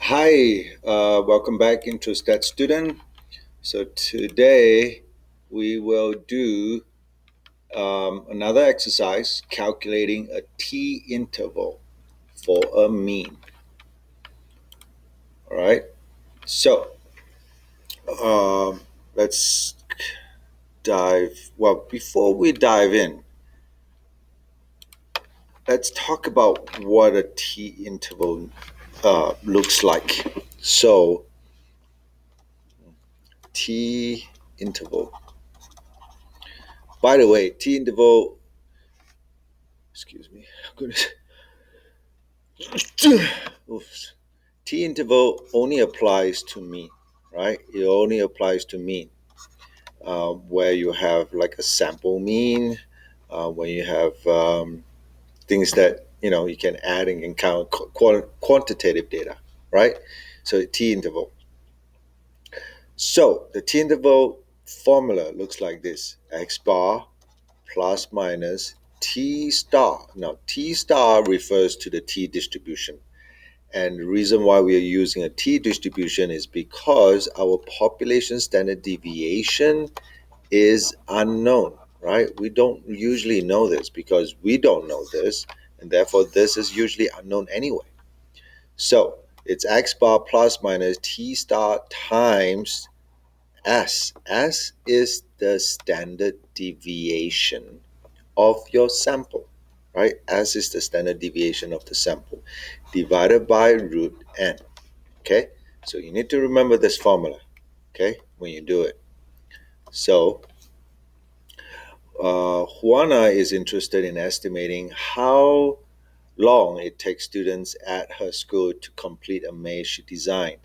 Hi, welcome back into Stat Student. So today we will do another exercise calculating a t interval for a mean. All right. So um, let's dive. Well, before we dive in, let's talk about what a t interval looks like. So t interval. By the way, t interval. Excuse me. I'm gonna Oof. T interval only applies to mean, right? It only applies to mean, where you have like a sample mean, when you have things that you can add and can count quantitative data, right? So T interval. So the T interval formula looks like this: x bar plus minus T star. Now T star refers to the T distribution. And the reason why we are using a t distribution is because our population standard deviation is unknown, right? We don't usually know this because we don't know this, and therefore this is usually unknown anyway. So it's x bar plus minus t star times s. S is the standard deviation of your sample, right? S is the standard deviation of the sample divided by root n. Okay, so you need to remember this formula, okay, when you do it. So Juana is interested in estimating how long it takes students at her school to complete a maze she designed.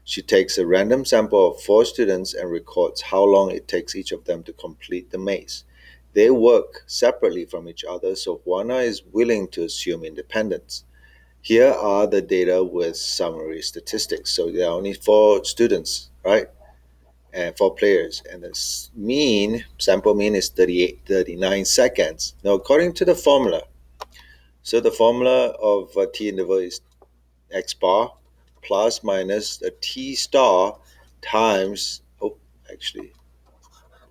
She takes a random sample of 4 students and records how long it takes each of them to complete the maze. They work separately from each other, so Juana is willing to assume independence. Here are the data with summary statistics. So there are only 4 students, right? And 4 players. And the sample mean is 39 seconds. Now, according to the formula, so the formula of T interval is x bar plus minus the T star times, actually,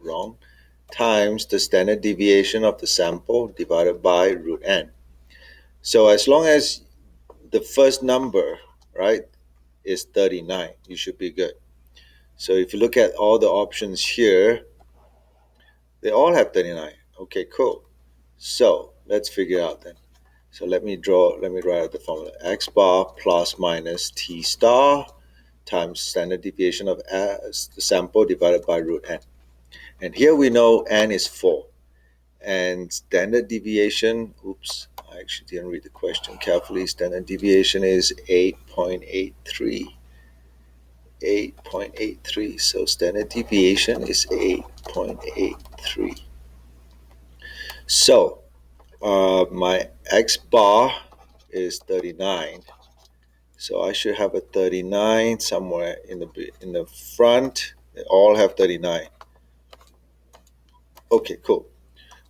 wrong, times the standard deviation of the sample divided by root n. So as long as the first number, right, is 39, you should be good. So if you look at all the options here, they all have 39. Okay, cool. So let's figure out then. So let me write out the formula. X bar plus minus T star times standard deviation of the sample divided by root n. And here we know n is 4. And standard deviation, oops, I actually didn't read the question carefully. Standard deviation is 8.83. 8.83. So standard deviation is 8.83. So my x bar is 39. So I should have a 39 somewhere in the front. They all have 39. Okay, cool.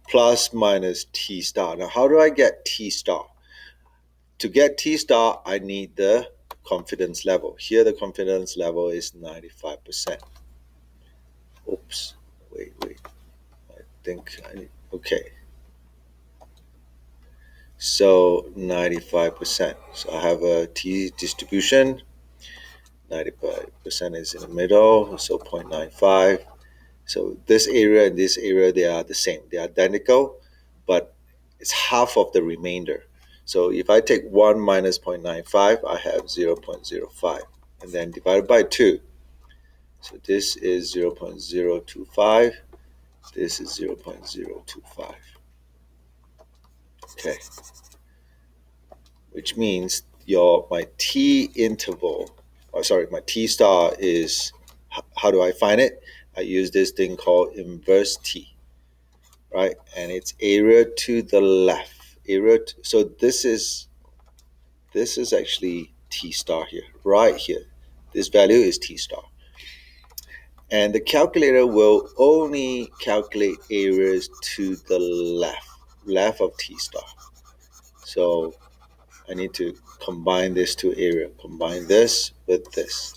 Plus minus T star. Now, how do I get T star? To get T star, I need the confidence level. Here, the confidence level is 95%. Oops. Wait. I think I need. Okay. So 95%. So I have a T distribution. 95% is in the middle, so 0.95. So this area and this area, they are the same. They are identical, but it's half of the remainder. So if I take 1 minus 0.95, I have 0.05. And then divided by 2. So this is 0.025. This is 0.025. Okay. Which means my T interval, my T star is, how do I find it? I use this thing called inverse T, right? And it's area to the left. So this is actually T star here, right here. This value is T star. And the calculator will only calculate areas to the left of T star. So I need to combine this two area, combine this with this.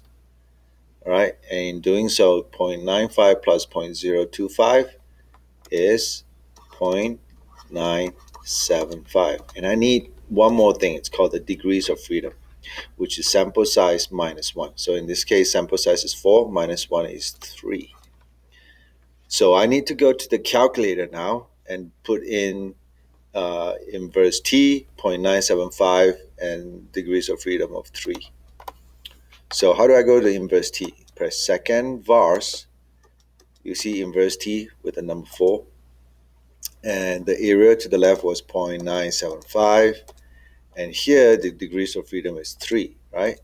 All right, and in doing so, 0.95 plus 0.025 is 0.975. And I need one more thing. It's called the degrees of freedom, which is sample size minus 1. So in this case, sample size is 4, minus 1 is 3. So I need to go to the calculator now and put in inverse t, 0.975, and degrees of freedom of 3. So how do I go to inverse t? Press second vars. You see inverse t with the number 4. And the area to the left was 0.975. And here the degrees of freedom is 3, right?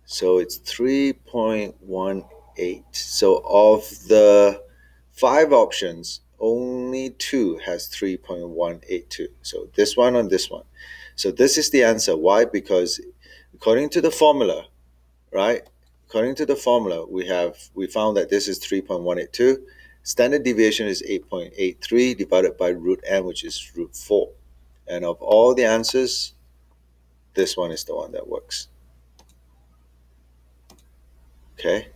So it's 3.18. So of the 5 options, only 2 has 3.182. So this one and this one. So this is the answer. Why? Because according to the formula, right? According to the formula, we found that this is 3.182. Standard deviation is 8.83 divided by root n, which is root 4. And of all the answers, this one is the one that works. Okay.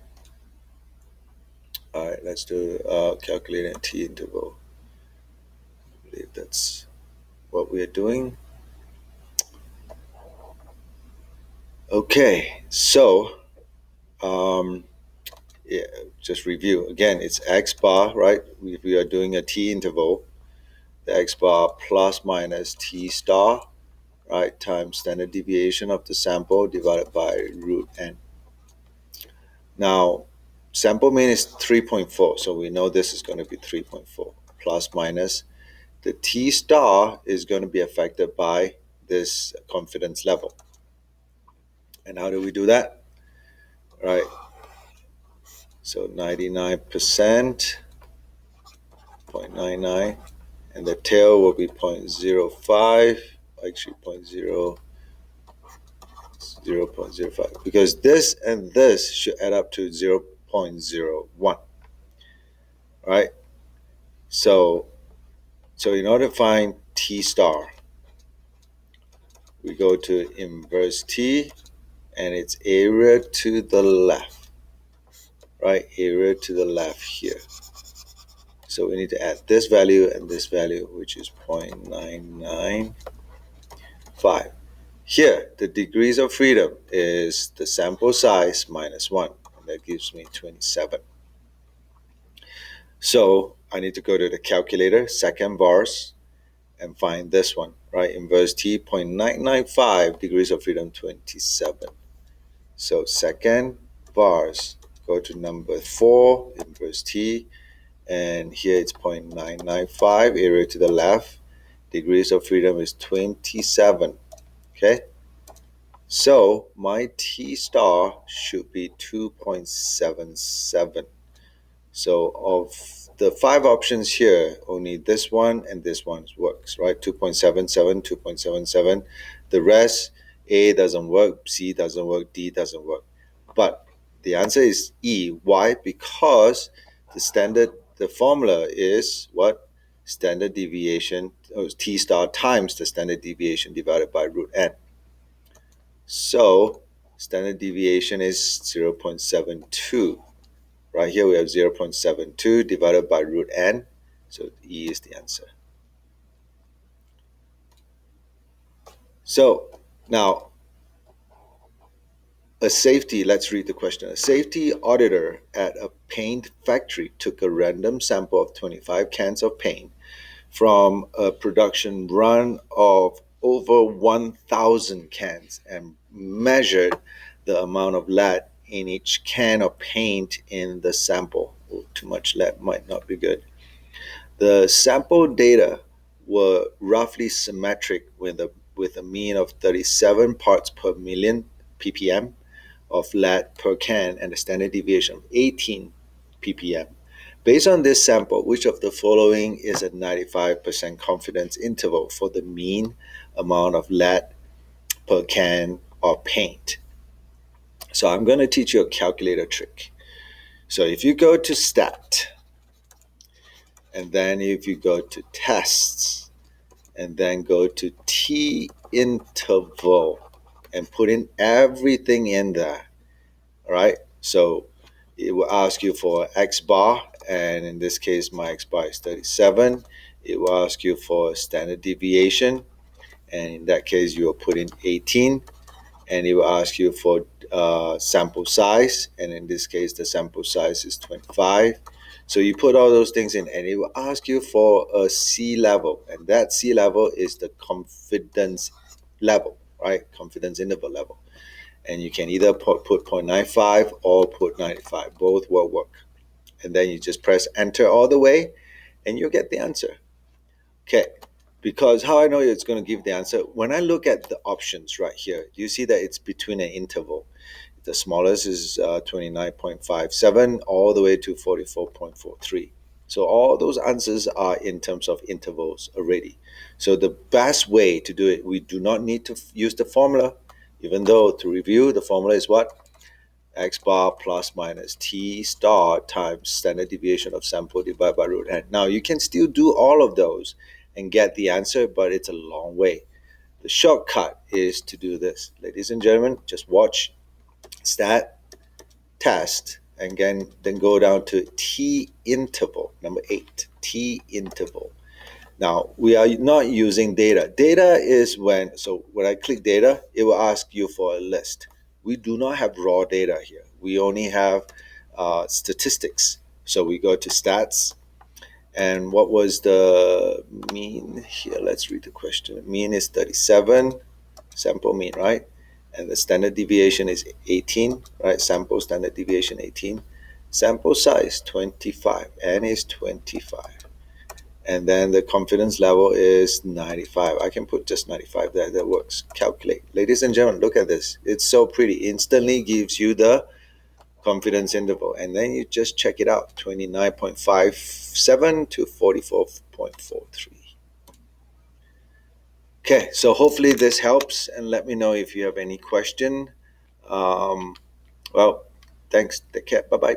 All right, let's do calculating t interval. I believe that's what we are doing. Okay, so yeah, just review. Again, it's x bar, right? We are doing a t interval. The x bar plus minus t star, right, times standard deviation of the sample divided by root n. Now, sample mean is 3.4, so we know this is going to be 3.4 plus minus. The t star is going to be affected by this confidence level. And how do we do that? Right. So 99%, 0.99, and the tail will be 0.05, actually 0.05, because this and this should add up to 0.01, right? So in order to find t star, we go to inverse t, and it's area to the left, right? Area to the left here. So we need to add this value and this value, which is 0.995. Here, the degrees of freedom is the sample size minus 1, and that gives me 27. So I need to go to the calculator, second vars, and find this one, right? Inverse t, 0.995, degrees of freedom, 27. So second vars, go to number 4, inverse t, and here it's 0.995, area to the left, degrees of freedom is 27. Okay, so my t star should be 2.77. So of the 5 options here, only this one and this one works, right? 2.77, 2.77. The rest, A doesn't work, C doesn't work, D doesn't work. But the answer is E. Why? Because the formula is what? Standard deviation, t star times the standard deviation divided by root n. So standard deviation is 0.72. Right here we have 0.72 divided by root n. So E is the answer. So now, let's read the question. A safety auditor at a paint factory took a random sample of 25 cans of paint from a production run of over 1,000 cans and measured the amount of lead in each can of paint in the sample. Oh, too much lead might not be good. The sample data were roughly symmetric with a mean of 37 parts per million ppm of lead per can and a standard deviation of 18 ppm. Based on this sample, which of the following is a 95% confidence interval for the mean amount of lead per can of paint? So I'm going to teach you a calculator trick. So if you go to stat, and then if you go to tests, and then go to t interval and put in everything in there. All right. So it will ask you for X bar, and in this case, my X bar is 37. It will ask you for standard deviation, and in that case, you will put in 18. And it will ask you for sample size, and in this case, the sample size is 25. So you put all those things in, and it will ask you for a C level, and that C level is the confidence level, right? Confidence interval level. And you can either put 0.95 or put 95. Both will work. And then you just press enter all the way, and you'll get the answer. Okay, because how I know it's going to give the answer, when I look at the options right here, you see that it's between an interval. The smallest is 29.57 all the way to 44.43. So all those answers are in terms of intervals already. So the best way to do it, we do not need to use the formula, even though to review, the formula is what? X bar plus minus T star times standard deviation of sample divided by root n. Now you can still do all of those and get the answer, but it's a long way. The shortcut is to do this. Ladies and gentlemen, just watch stat, test, and then go down to T interval, number 8, T interval. Now, we are not using data. Data is when I click data, it will ask you for a list. We do not have raw data here. We only have statistics. So we go to stats. And what was the mean here? Let's read the question. Mean is 37, sample mean, right? And the standard deviation is 18, right? Sample standard deviation 18. Sample size 25, n is 25. And then the confidence level is 95. I can put just 95 there. That works. Calculate. Ladies and gentlemen, look at this. It's so pretty. Instantly gives you the confidence interval. And then you just check it out. 29.57 to 44.43. Okay, so hopefully this helps. And let me know if you have any question. Well, thanks. Take care. Bye-bye.